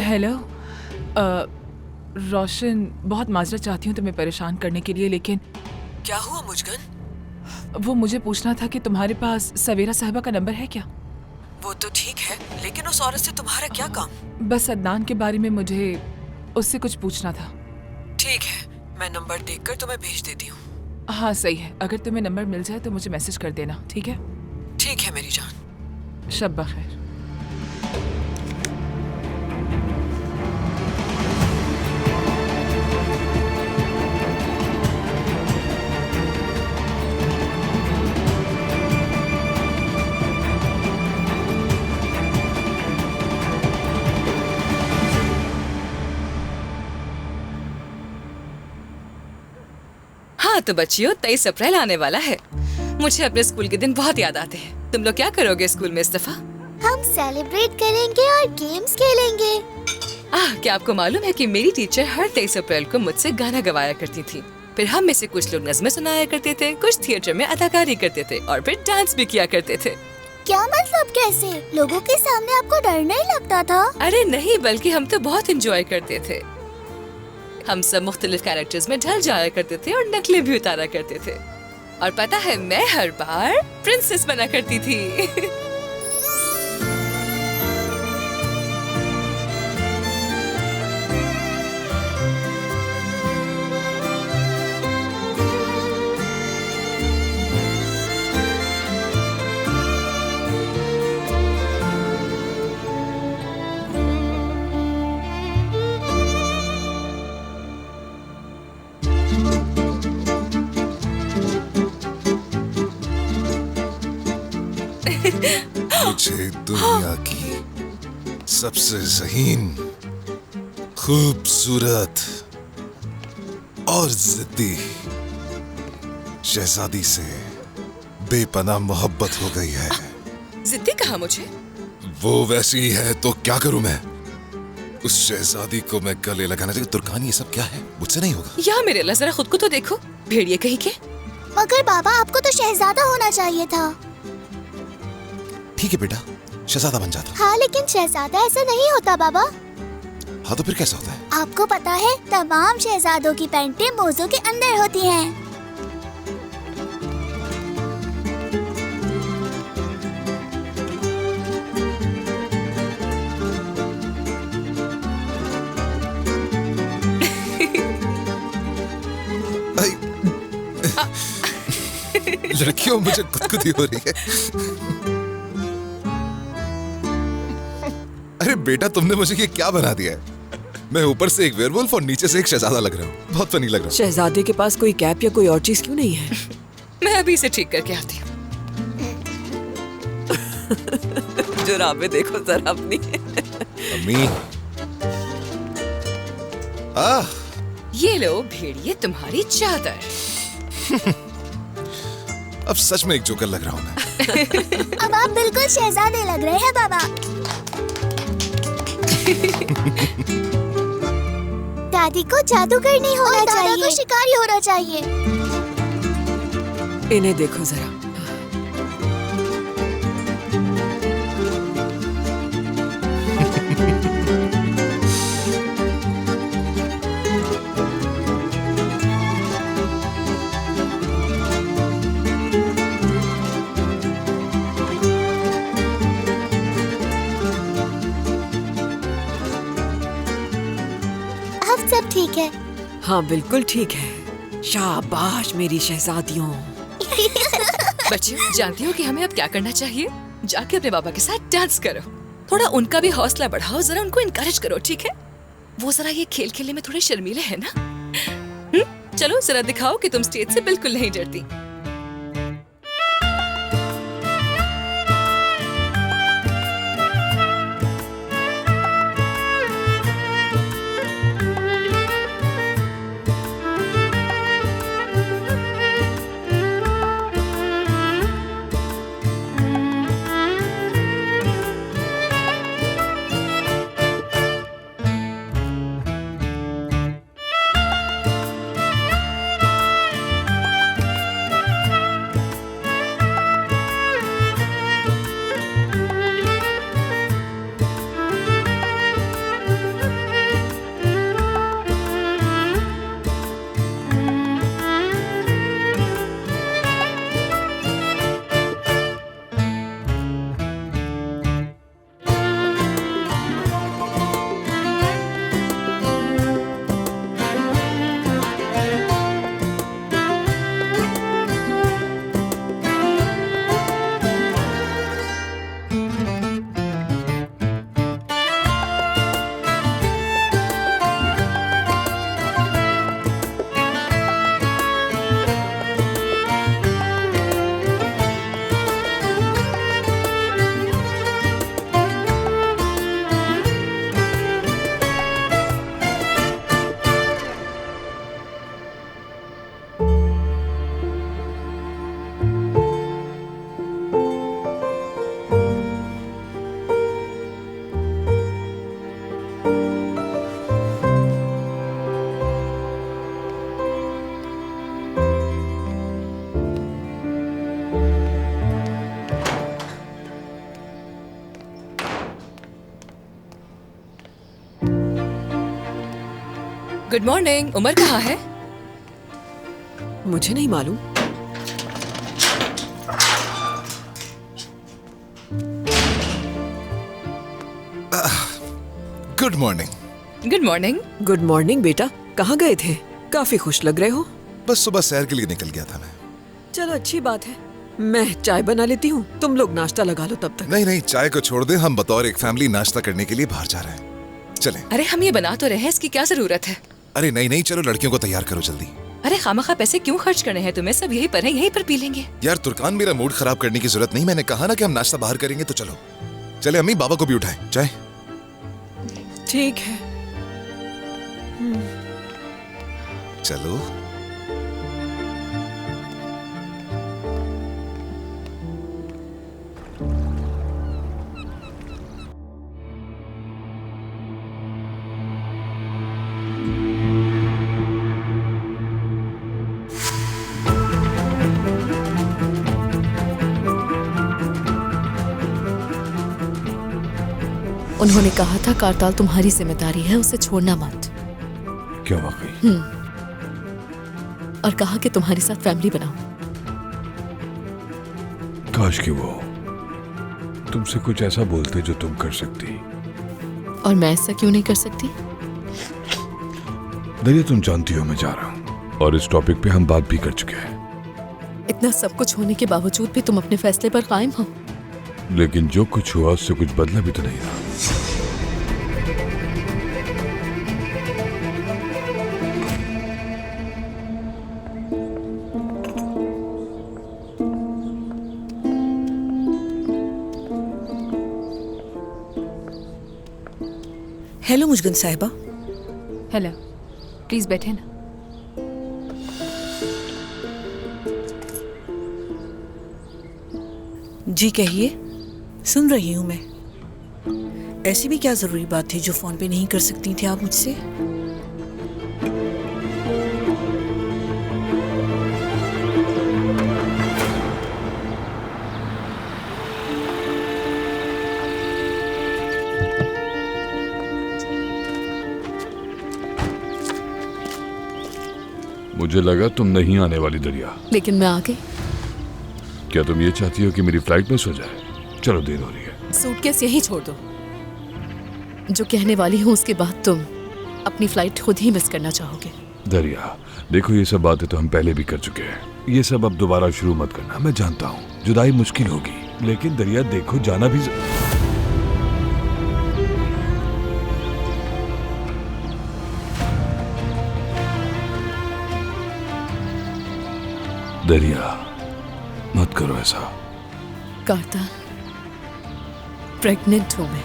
Hello रोशन, बहुत माजरत चाहती हूँ तुम्हें परेशान करने के लिए, लेकिन क्या हुआ मुजगन? वो मुझे पूछना था कि तुम्हारे पास सवेरा साहिबा का नंबर है क्या? वो तो ठीक है, लेकिन उस औरत से तुम्हारा क्या काम? बस अदनान के बारे में मुझे उससे कुछ पूछना था। ठीक है, मैं नंबर देखकर तुम्हें भेज देती हूँ। हाँ सही है, अगर तुम्हें नंबर मिल जाए तो मुझे मैसेज कर देना, ठीक है? ठीक है मेरी जान। शब बखैर। हाँ तो बच्चियों, 23 अप्रैल आने वाला है। मुझे अपने स्कूल के दिन बहुत याद आते हैं। तुम लोग क्या करोगे स्कूल में इस्तफा? हम सेलिब्रेट करेंगे और गेम्स खेलेंगे। क्या आपको मालूम है कि मेरी टीचर हर 23 अप्रैल को मुझसे गाना गवाया करती थी। फिर हम में से कुछ लोग नज़्में सुनाया करते थे, कुछ थिएटर में अदाकारी करते थे और फिर डांस भी किया करते थे। क्या मतलब कैसे? लोगों के सामने आपको डर नहीं लगता था? अरे नहीं, बल्कि हम तो बहुत एंजॉय करते थे। हम सब मुख्तलिफ कैरेक्टर्स में ढल जाया करते थे और नकलें भी उतारा करते थे। और पता है, मैं हर बार प्रिंसेस बना करती थी। मुझे दुनिया की सबसे ज़हीन, खूबसूरत और जिद्दी शहजादी से बेपनाह मोहब्बत हो गई है। जिद्दी कहा मुझे? वो वैसी ही है तो क्या करूं मैं? उस शहजादी को मैं गले लगाना चाहिए। तुर्कानी, ये सब क्या है? मुझसे नहीं होगा। या मेरे अल्लाह, जरा खुद को तो देखो, भेड़िए कहीं के। मगर बाबा, आपको तो शहजादा होना चाहिए था। ठीक है बेटा, शहजादा बन जाता। हाँ, लेकिन शहजादा ऐसा नहीं होता बाबा। हाँ तो फिर कैसा होता है? आपको पता है, तमाम शहजादों की पैंटें मोज़ों के अंदर होती हैं। लड़कियों, मुझे गुदगुदी हो रही है। अरे बेटा, तुमने मुझे ये क्या बना दिया है? मैं ऊपर से एक वेयरवुल्फ और नीचे से एक शहजादा लग रहा हूँ। बहुत फनी लग रहा हूँ। शहजादे के पास कोई कैप या कोई और चीज क्यों नहीं है? मैं अभी इसे ठीक करके आती हूँ। जुराबे देखो जरा अपनी। अम्मी, ये लो भेड़िए, तुम्हारी चादर। अब सच में एक जोकर लग रहा हूँ मैं। अब आप बिल्कुल शहजादे लग रहे हैं बाबा। दादी को जादूगर नहीं होना चाहिए, दादा को शिकारी होना चाहिए। इन्हें देखो जरा। अब सब ठीक है। हाँ बिल्कुल ठीक है। शाबाश मेरी शहजादियों। बच्चियों, जानती हो कि हमें अब क्या करना चाहिए? जाके अपने बाबा के साथ डांस करो। थोड़ा उनका भी हौसला बढ़ाओ, जरा उनको इनकरेज करो, ठीक है? वो जरा ये खेल खेलने में थोड़े शर्मीले हैं ना। चलो जरा दिखाओ कि तुम स्टेज से बिल्कुल नहीं डरती। Good morning. उमर कहाँ है? मुझे नहीं मालूम। Good morning. Good morning. Good morning बेटा, कहाँ गए थे? काफी खुश लग रहे हो। बस सुबह सैर के लिए निकल गया था मैं। चलो अच्छी बात है, मैं चाय बना लेती हूँ, तुम लोग नाश्ता लगा लो तब तक। नहीं नहीं, चाय को छोड़ दे, हम बतौर एक फैमिली नाश्ता करने के लिए बाहर जा रहे हैं। चलें। अरे हम ये बना तो रहे हैं, इसकी क्या जरूरत है? अरे नहीं नहीं, चलो लड़कियों को तैयार करो जल्दी। अरे खामखा पैसे क्यों खर्च करने हैं तुम्हें? सब यहीं पर है, यहीं पर पी लेंगे। यार तुर्कान, मेरा मूड खराब करने की जरूरत नहीं, मैंने कहा ना कि हम नाश्ता बाहर करेंगे, तो चलो। चले अम्मी, बाबा को भी उठाएं। चाय? ठीक है। चलो। उन्होंने कहा था कारताल तुम्हारी जिम्मेदारी है, उसे छोड़ना मत। क्या वाकई? और कहा कि तुम्हारे साथ फैमिली बनाओ। काश कि वो तुमसे कुछ ऐसा बोलते जो तुम कर सकती। और मैं ऐसा क्यों नहीं कर सकती? दरिया, तुम जानती हो मैं जा रहा हूँ और इस टॉपिक पे हम बात भी कर चुके हैं। इतना सब कुछ होने के बावजूद भी तुम अपने फैसले पर कायम हो। लेकिन जो कुछ हुआ उससे कुछ बदला भी तो नहीं रहा। हेलो मुजगन साहिबा। हेलो, प्लीज बैठे ना। जी कहिए, सुन रही हूँ मैं। ऐसी भी क्या जरूरी बात थी जो फोन पे नहीं कर सकती थी आप मुझसे? मुझे लगा तुम नहीं आने वाली दरिया। लेकिन मैं आ गई। क्या तुम ये चाहती हो कि मेरी फ्लाइट मिस हो जाए? चलो, देर हो रही है। सूटकेस यहीं छोड़ दो। जो कहने वाली हूँ उसके बाद तुम अपनी फ्लाइट खुद ही मिस करना चाहोगे। दरिया देखो, ये सब बातें तो हम पहले भी कर चुके हैं। ये सब अब दोबारा शुरू मत करना। मैं जानता हूँ जुदाई मुश्किल होगी, लेकिन दरिया देखो, जाना भी दरिया मत करो ऐसा। कारताल, प्रेग्नेंट हूं मैं।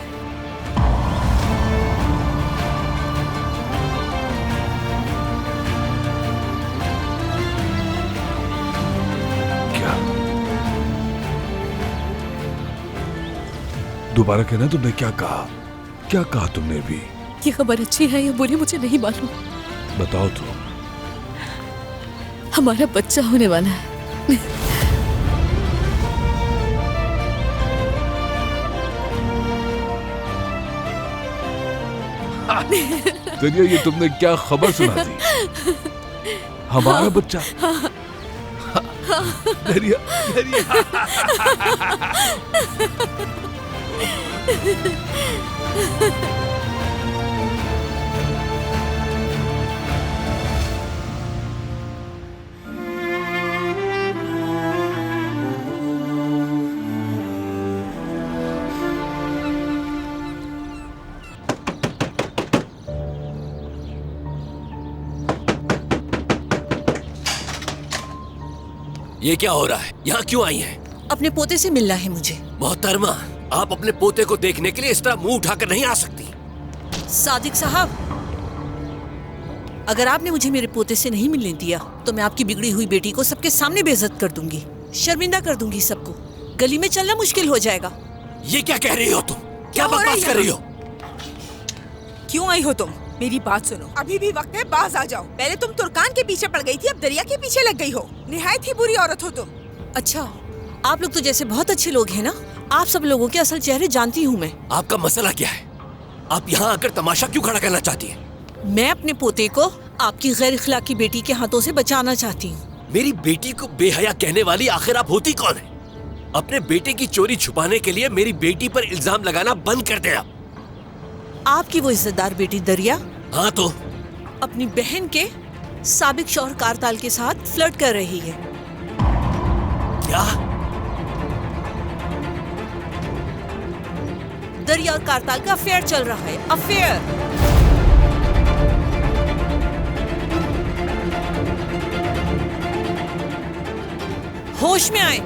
क्या? दोबारा कहना, तुमने क्या कहा? क्या कहा तुमने भी? ये खबर अच्छी है या बुरी मुझे नहीं मालूम। बताओ तो। हमारा बच्चा होने वाला है। दरिया, ये तुमने क्या खबर सुना दी? हमारा बच्चा? दरिया, दरिया। ये क्या हो रहा है? यहाँ क्यों आई हैं? अपने पोते से मिलना है मुझे। मोहतरमा, आप अपने पोते को देखने के लिए इस तरह मुंह उठाकर नहीं आ सकती। सादिक साहब, अगर आपने मुझे मेरे पोते से नहीं मिलने दिया तो मैं आपकी बिगड़ी हुई बेटी को सबके सामने बेइज्जत कर दूंगी, शर्मिंदा कर दूंगी सबको। गली में चलना मुश्किल हो जाएगा। ये क्या कह रही हो तुम? क्या बकवास कर रही हो? क्यों आई हो तुम? मेरी बात सुनो, अभी भी वक्त है, बाज आ जाओ। पहले तुम तुर्कान के पीछे पड़ गई थी, अब दरिया के पीछे लग गई हो। निहायत ही बुरी औरत हो तुम। अच्छा, आप लोग तो जैसे बहुत अच्छे लोग हैं ना। आप सब लोगों के असल चेहरे जानती हूँ मैं। आपका मसला क्या है? आप यहाँ आकर तमाशा क्यों खड़ा करना चाहती हैं? मैं अपने पोते को आपकी गैर इखलाकी बेटी के हाथों से बचाना चाहती हूँ। मेरी बेटी को बेहया कहने वाली आखिर आप होती कौन है? अपने बेटे की चोरी छुपाने के लिए मेरी बेटी पर इल्जाम लगाना बंद कर दे आप। आपकी वो इज्जतदार बेटी दरिया हाँ तो अपनी बहन के साबिक शौहर कारताल के साथ फ्लर्ट कर रही है। क्या? दरिया और कारताल का अफेयर चल रहा है, अफेयर। होश में आए।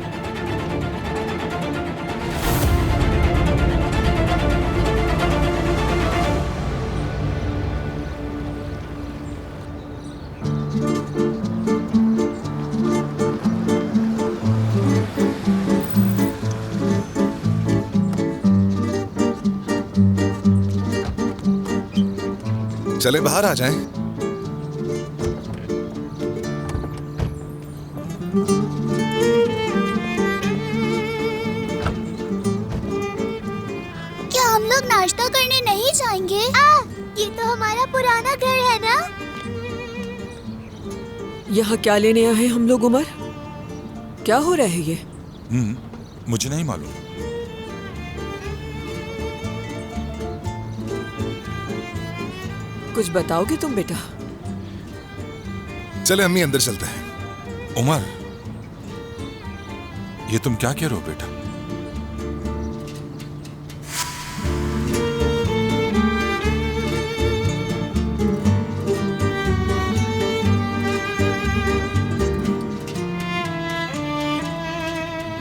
चले बाहर आ जाएं। क्या हम लोग नाश्ता करने नहीं जाएंगे? ये तो हमारा पुराना घर है ना? यहाँ क्या लेने आए हैं हम लोग उमर? क्या हो रहा है ये? मुझे नहीं मालूम। कुछ बताओगे तुम बेटा? चले अम्मी अंदर चलते हैं। उमर, ये तुम क्या कह रहे हो बेटा?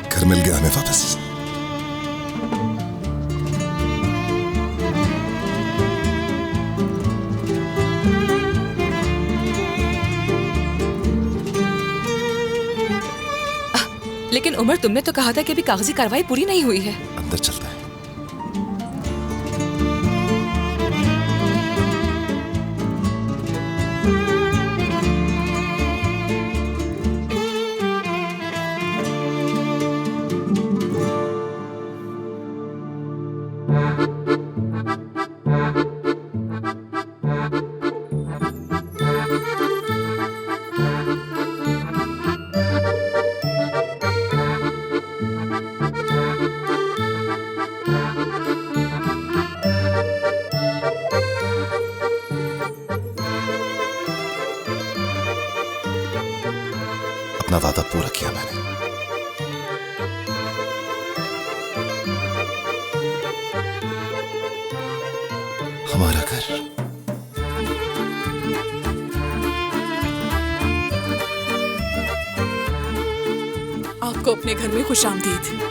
घर मिल गया हमें वापस। लेकिन उमर, तुमने तो कहा था कि अभी कागजी कार्रवाई पूरी नहीं हुई है। अंदर चलते हैं। अपना वादा पूरा किया मैंने। हमारा घर। आपको अपने घर में खुशामदीद।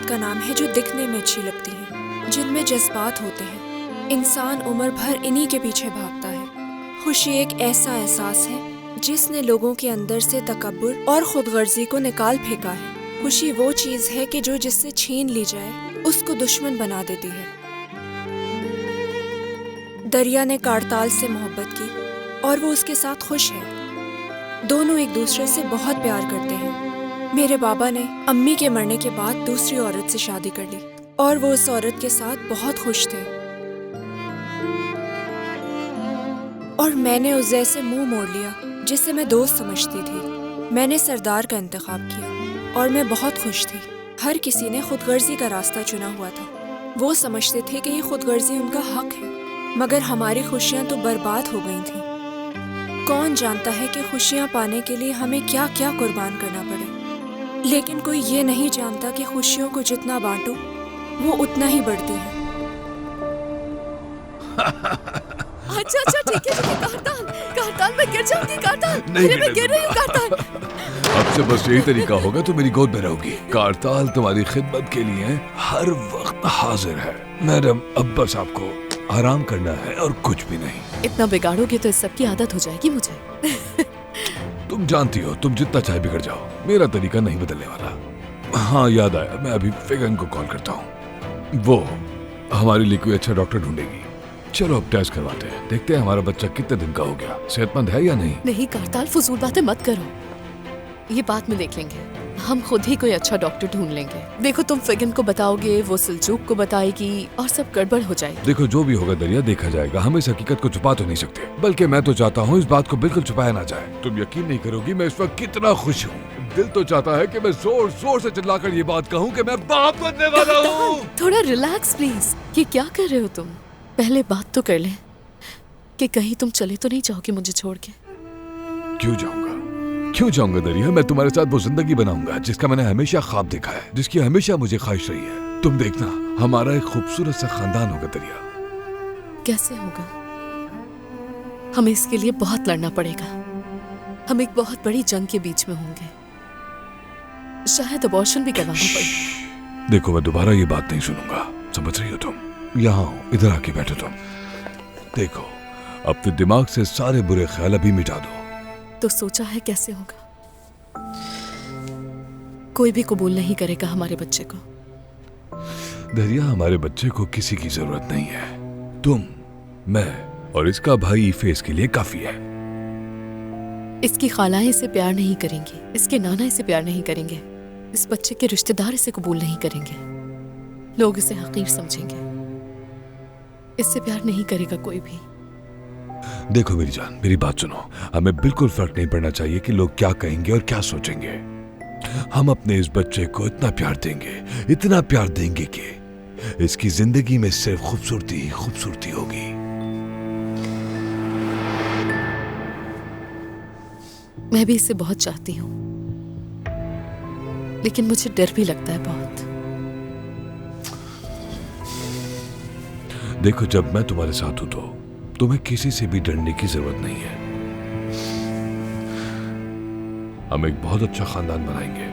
औरत का नाम है जो दिखने में अच्छी लगती है, जिनमें जज्बात होते हैं। इंसान उम्र भर इन्हीं के पीछे भागता है। खुशी एक ऐसा एहसास है जिसने लोगों के अंदर से तकब्बुर और खुदगर्जी को निकाल फेंका है। खुशी वो चीज है कि जो जिससे छीन ली जाए उसको दुश्मन बना देती है। दरिया ने कारताल से मोहब्बत की और वो उसके साथ खुश है। दोनों एक दूसरे से बहुत प्यार करते हैं। मेरे बाबा ने अम्मी के मरने के बाद दूसरी औरत से शादी कर ली और वो उस औरत के साथ बहुत खुश थे। और मैंने उस जैसे मुंह मोड़ लिया जिसे मैं दोस्त समझती थी। मैंने सरदार का इंतखाब किया और मैं बहुत खुश थी। हर किसी ने खुदगर्जी का रास्ता चुना हुआ था। वो समझते थे कि ये खुदगर्जी उनका हक है, मगर हमारी खुशियां तो बर्बाद हो गई थीं। कौन जानता है कि खुशियां पाने के लिए हमें क्या क्या कुर्बान करना पड़े। लेकिन कोई ये नहीं जानता कि खुशियों को जितना बांटो वो उतना ही बढ़ती है। अच्छा अच्छा ठीक है कारताल मैं गिर जाऊंगी कारताल। नहीं, मैं गिर रही हूँ कारताल। अब से बस यही तरीका होगा तो मेरी गोद में रहोगी। कारताल तुम्हारी खिदमत के लिए हर वक्त हाजिर है। मैडम अब बस आपको आराम करना है और कुछ भी नहीं। इतना बिगाड़ोगे तो इस सब की आदत हो जाएगी मुझे। तुम जानती हो, तुम जितना चाहे बिगड़ जाओ, मेरा तरीका नहीं बदलने वाला। हाँ याद आया, मैं अभी फिगन को कॉल करता हूँ। वो हमारे लिए कोई अच्छा डॉक्टर ढूंढेगी। चलो अब टेस्ट करवाते हैं, देखते हैं हमारा बच्चा कितने दिन का हो गया, सेहतमंद है या नहीं। नहीं कारताल फजूल बातें मत करो, ये बाद में देख लेंगे। हम खुद ही कोई अच्छा डॉक्टर ढूंढ लेंगे। देखो तुम फिगन को बताओगे, वो सिलजूक को बताएगी और सब गड़बड़ हो जाएगी। देखो जो भी होगा दरिया देखा जाएगा। हम इस हकीकत को छुपा तो नहीं सकते, बल्कि मैं तो चाहता हूँ इस बात को बिल्कुल छुपाया ना जाए। तुम यकीन नहीं करोगी मैं इस वक्त कितना खुश हूँ। दिल तो चाहता है कि मैं जोर जोर से चिल्लाकर ये बात कहूँ कि मैं बाप बनने वाला हूँ। थोड़ा रिलैक्स प्लीज। ये क्या कर रहे हो तुम? पहले बात तो कर ले कि कहीं तुम चले तो नहीं जाओगे मुझे छोड़ के। क्यों जाऊंगा दरिया? मैं तुम्हारे साथ वो जिंदगी बनाऊंगा जिसका मैंने हमेशा ख्वाब देखा है, जिसकी हमेशा मुझे ख्वाहिश रही है। तुम देखना हमारा एक खूबसूरत सा खानदान होगा दरिया। कैसे होगा? हमें इसके लिए बहुत लड़ना पड़ेगा। हम एक बहुत बड़ी जंग के बीच में होंगे, शायद अबॉर्शन भी करवाना पड़े। देखो मैं दोबारा ये बात नहीं सुनूंगा, समझ रही हो तुम? यहाँ हो, इधर आके बैठो तुम। देखो अपने दिमाग से सारे बुरे ख्याल अभी मिटा दो। तो सोचा है कैसे होगा? कोई भी कबूल नहीं करेगा हमारे बच्चे को। दरिया हमारे बच्चे को किसी की जरूरत नहीं है। तुम, मैं और इसका भाई फेस के लिए काफी है। इसकी खालाएं इसे प्यार नहीं करेंगी, इसके नाना इसे प्यार नहीं करेंगे, इस बच्चे के रिश्तेदार इसे कबूल नहीं करेंगे। लोग इसे हकीर समझेंगे। इससे प्यार नहीं करेगा कोई भी। देखो मेरी जान, मेरी बात सुनो। हमें बिल्कुल फर्क नहीं पड़ना चाहिए कि लोग क्या कहेंगे और क्या सोचेंगे। हम अपने इस बच्चे को इतना प्यार देंगे कि इसकी जिंदगी में सिर्फ खूबसूरती ही खूबसूरती होगी। मैं भी इसे बहुत चाहती हूँ, लेकिन मुझे डर भी लगता है बहुत। देखो जब मैं तुम्हारे साथ हूं तो तुम्हें किसी से भी डरने की जरूरत नहीं है। हम एक बहुत अच्छा खानदान बनाएंगे।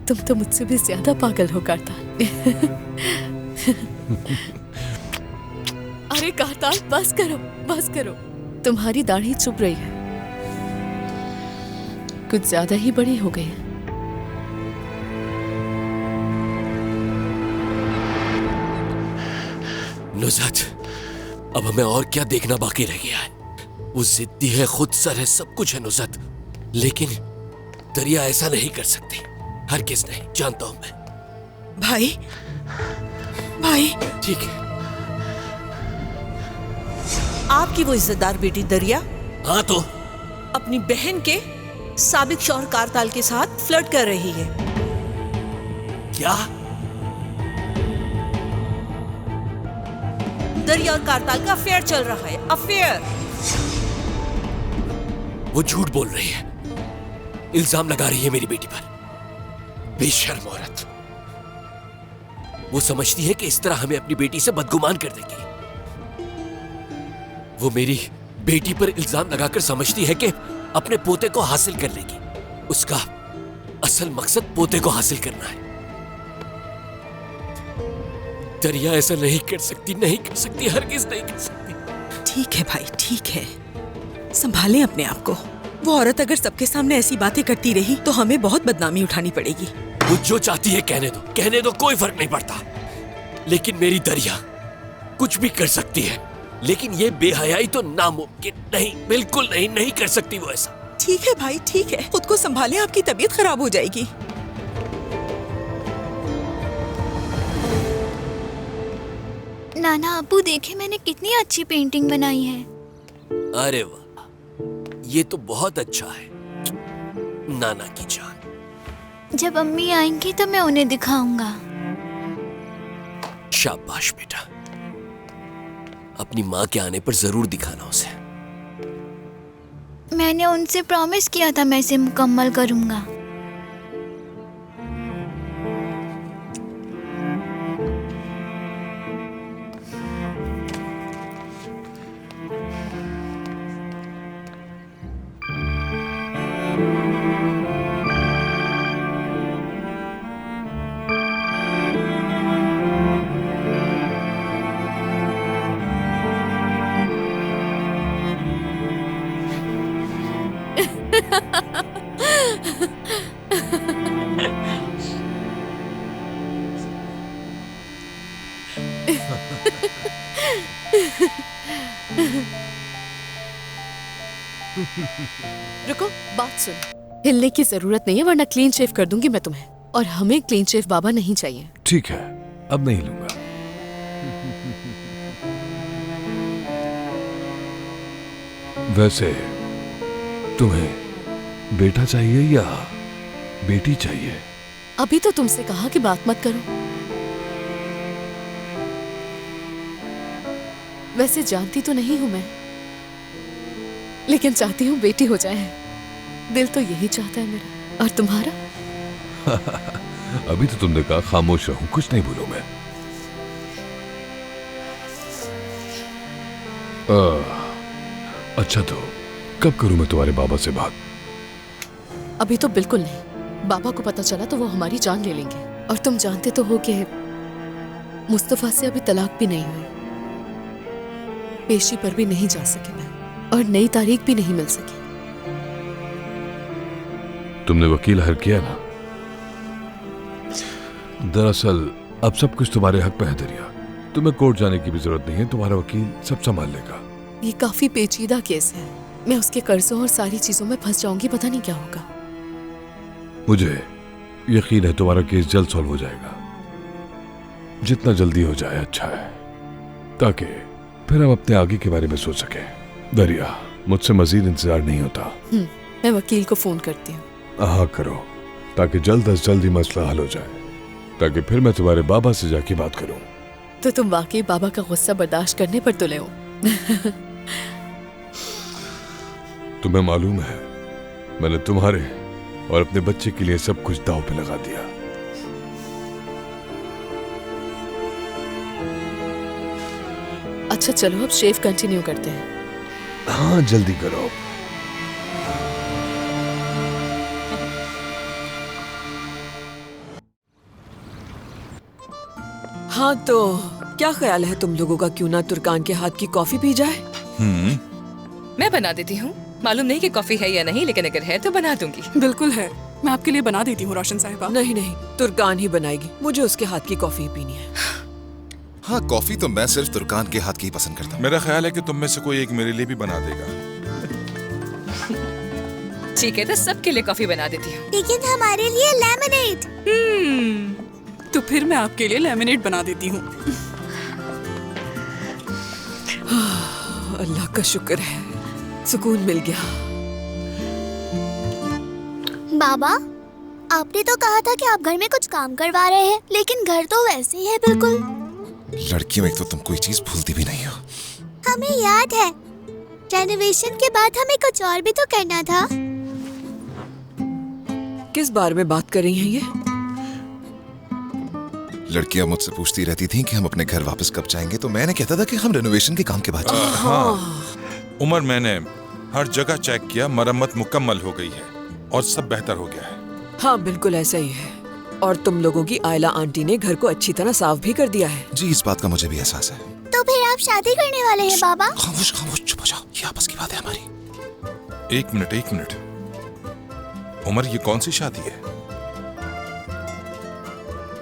तुम तो मुझसे भी ज्यादा पागल हो कारताल। अरे कारताल बस करो। तुम्हारी दाढ़ी चुभ रही है, कुछ ज्यादा ही बड़ी हो गई है। नुज़हत, अब हमें और क्या देखना बाकी रह गया है? वो जिद्दी है, खुद सर है, सब कुछ है नुज़हत, लेकिन दरिया ऐसा नहीं कर सकती। हरगिज़ नहीं, जानता हूं मैं। भाई ठीक है। आपकी वो इज्जतदार बेटी दरिया हाँ तो अपनी बहन के साबिक शौहर कारताल के साथ फ्लर्ट कर रही है। क्या? दरिया और कारताल का अफेयर चल रहा है। अफेयर। वो झूठ बोल रही है, इल्जाम लगा रही है मेरी बेटी पर। बेशर्म औरत। वो समझती है कि इस तरह हमें अपनी बेटी से बदगुमान कर देगी। वो मेरी बेटी पर इल्जाम लगाकर समझती है कि अपने पोते को हासिल कर लेगी। असल मकसद पोते को हासिल करना है। दरिया ऐसा नहीं कर सकती, नहीं कर सकती, हरगिज नहीं कर सकती। ठीक है भाई, ठीक है, संभालें अपने आप को। वो औरत अगर सबके सामने ऐसी बातें करती रही तो हमें बहुत बदनामी उठानी पड़ेगी। वो जो चाहती है कहने दो, कोई फर्क नहीं पड़ता। लेकिन मेरी दरिया कुछ भी कर सकती है, लेकिन ये बेहयाई तो नामुमकिन नहीं, बिल्कुल नहीं, नहीं कर सकती वो ऐसा। ठीक है भाई, ठीक है, खुद को संभालें, आपकी तबीयत खराब हो जाएगी। नाना अब्बू देखे मैंने कितनी अच्छी पेंटिंग बनाई है। अरे वाह, ये तो बहुत अच्छा है नाना की जान। जब अम्मी आएंगी तो मैं उन्हें दिखाऊंगा। शाबाश बेटा, अपनी माँ के आने पर जरूर दिखाना उसे। मैंने उनसे प्रॉमिस किया था मैं इसे मुकम्मल करूंगा। रुको, बात सुन। हिलने की जरूरत नहीं है, वरना क्लीन शेव कर दूंगी मैं तुम्हें। और हमें क्लीन शेव बाबा नहीं चाहिए। ठीक है, अब नहीं लूंगा। वैसे तुम्हें बेटा चाहिए या बेटी चाहिए? अभी तो तुमसे कहा कि बात मत करो। वैसे जानती तो नहीं हूं मैं, लेकिन चाहती हूँ बेटी हो जाए। दिल तो यही चाहता है मेरा। और तुम्हारा? अभी तो तुमने कहा खामोश रहूं, कुछ नहीं बोलूं मैं। अच्छा, तो कब करूं मैं तुम्हारे बाबा से बात? अभी तो बिल्कुल नहीं। बाबा को पता चला तो वो हमारी जान ले लेंगे। और तुम जानते तो हो कि मुस्तफा से अभी तलाक भी नहीं हुई, पेशी पर भी नहीं जा सके मैं, और नई तारीख भी नहीं मिल सकी। तुमने वकील हायर किया ना? दरअसल अब सब कुछ तुम्हारे हक पे है दरिया। तुम्हें कोर्ट जाने की भी जरूरत नहीं है, तुम्हारा वकील सब संभाल लेगा। ये काफी पेचीदा केस है। मैं उसके कर्जों और सारी चीजों में फंस जाऊंगी, पता नहीं क्या होगा। मुझे यकीन है तुम्हारा केस जल्द सॉल्व हो जाएगा। जितना जल्दी हो जाए अच्छा है, ताकि फिर हम अपने आगे के बारे में सोच सके। दरिया, मुझसे मजीद इंतजार नहीं होता। मैं वकील को फोन करती हूँ। हाँ करो, ताकि जल्द अज जल्द ही मसला हल हो जाए, ताकि फिर मैं तुम्हारे बाबा से जाके बात करूं। तो तुम वाकई बाबा का गुस्सा बर्दाश्त करने पर तुले हो। तुम्हें मालूम है, मैंने तुम्हारे और अपने बच्चे के लिए सब कुछ दांव पे लगा दिया। अच्छा चलो, अब शेव कंटिन्यू करते हैं। हाँ जल्दी करो। हाँ तो क्या ख्याल है तुम लोगों का, क्यों ना तुर्कान के हाथ की कॉफी पी जाए? मैं बना देती हूँ। मालूम नहीं कि कॉफी है या नहीं, लेकिन अगर है तो बना दूंगी। बिल्कुल है, मैं आपके लिए बना देती हूँ रोशन साहिबा। नहीं नहीं, तुर्कान ही बनाएगी, मुझे उसके हाथ की कॉफी ही पीनी है। हाँ, कॉफी तो मैं सिर्फ तुर्कान के हाथ की ही पसंद करता हूँ। मेरा ख्याल है कि तुम में से कोई एक मेरे लिए भी बना देगा। ठीक है, तो सबके लिए कॉफी बना देती हूँ। लेकिन हमारे लिए लेमनेड। तो फिर मैं आपके लिए लेमनेड बना देती हूँ। अल्लाह का शुक्र है, सुकून मिल गया। बाबा, आपने तो कहा था कि आप घर में कुछ काम करवा रहे हैं, लेकिन घर तो वैसे ही है बिल्कुल। लड़की में तो तुम कोई चीज भूलती भी नहीं हो। हमें याद है, रेनोवेशन के बाद हमें कुछ और भी तो करना था। किस बारे में बात कर रही हैं ये? लड़कियां मुझसे पूछती रहती थीं कि हम अपने घर वापस कब जाएंगे, तो मैंने कहता था कि हम रेनोवेशन के काम के बाद जाएंगे। हाँ उमर, मैंने हर जगह चेक किया, मरम्मत मुकम्मल हो गई है और सब बेहतर हो गया है। हाँ बिल्कुल ऐसा ही है। और तुम लोगों की आयला आंटी ने घर को अच्छी तरह साफ भी कर दिया है। जी इस बात का मुझे भी एहसास है। तो फिर आप शादी करने वाले हैं बाबा? खामोश खामोश चुप हो जाओ, ये आपस की बात है हमारी। एक मिनट। उमर ये कौन सी शादी है?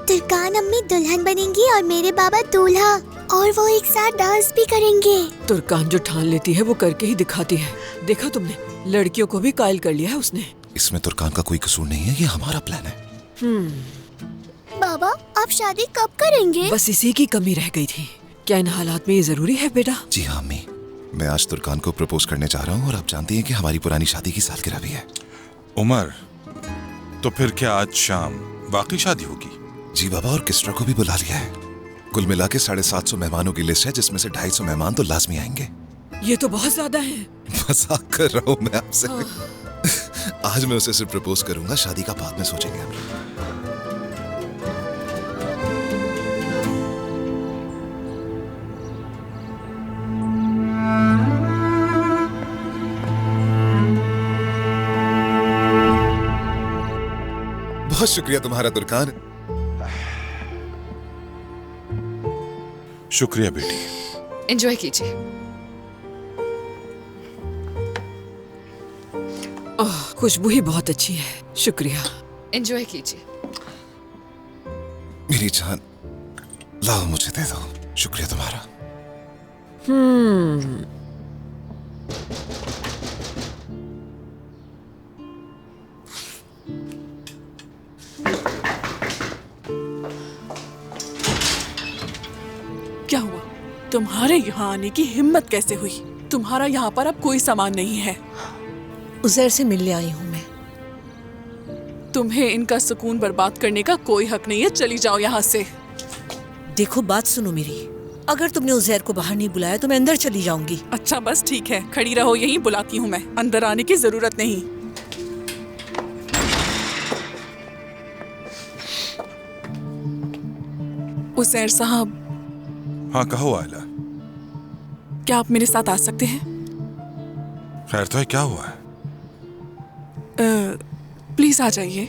तुर्कान अम्मी दुल्हन बनेंगी और मेरे बाबा दूल्हा, और वो एक साथ डांस भी करेंगे। तुर्कान जो ठान लेती है वो करके ही दिखाती है। देखा तुमने, लड़कियों को भी कायल कर लिया है उसने। इसमें तुर्कान का कोई कसूर नहीं है, ये हमारा प्लान है। बाबा आप शादी कब करेंगे? बस इसी की कमी रह गई थी। क्या इन हालात में ये जरूरी है बेटा? जी हाँ अम्मी, मैं आज तुर्कान को प्रपोज करने जा रहा हूँ और आप जानती हैं कि हमारी पुरानी शादी की सालगिरह भी है। उमर, तो फिर क्या आज शाम वाकई शादी होगी? जी बाबा, और किस्रा को भी बुला लिया है। कुल मिला के 750 मेहमानों की लिस्ट है, जिसमें से 250 मेहमान तो लाजमी आएंगे। ये तो बहुत ज्यादा है। मजाक कर रहा हूँ मैं आपसे। आज मैं उसे सिर्फ प्रपोज करूंगा, शादी का बाद में सोचेंगे हम लोग। बहुत शुक्रिया तुम्हारा तुर्कान। शुक्रिया बेटी। एंजॉय कीजिए। खुशबू ही बहुत अच्छी है। शुक्रिया। एंजॉय कीजिए। मेरी जान, लाओ मुझे दे दो। शुक्रिया तुम्हारा। क्या हुआ? तुम्हारे यहाँ आने की हिम्मत कैसे हुई? तुम्हारा यहाँ पर अब कोई सामान नहीं है। उज़ैर से मिलने आई हूँ मैं। तुम्हें इनका सुकून बर्बाद करने का कोई हक नहीं है। चली जाओ यहाँ से। देखो बात सुनो मेरी, अगर तुमने उज़ैर को बाहर नहीं बुलाया तो मैं अंदर चली जाऊंगी। अच्छा बस ठीक है, खड़ी रहो यहीं, बुलाती हूँ मैं। अंदर आने की जरूरत नहीं। उज़ैर साहब। हाँ कहो आयला। क्या आप मेरे साथ आ सकते हैं? खैर तो है, क्या हुआ है? प्लीज आ जाइए।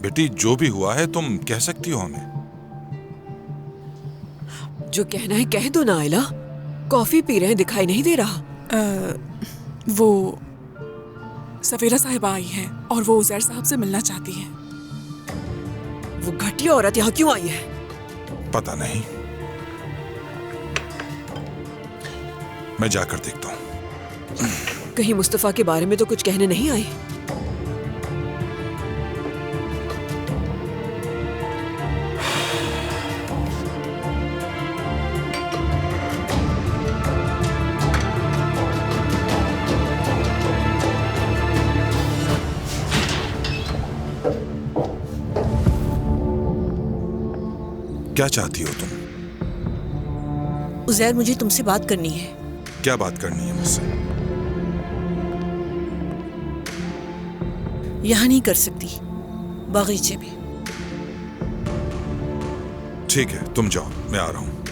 बेटी जो भी हुआ है तुम कह सकती हो हमें। जो कहना है कह दो ना आयला। कॉफी पी रहे हैं, दिखाई नहीं दे रहा? वो सफीरा साहिबा आई हैं और वो उज़ैर साहब से मिलना चाहती हैं। वो घटिया औरत यहाँ क्यों आई है? पता नहीं, मैं जाकर देखता हूँ। कहीं मुस्तफा के बारे में तो कुछ कहने नहीं आई? क्या चाहती हो तुम? उज़ैर मुझे तुमसे बात करनी है। क्या बात करनी है मुझसे? यहाँ नहीं कर सकती, बागीचे में। ठीक है तुम जाओ, मैं आ रहा हूँ।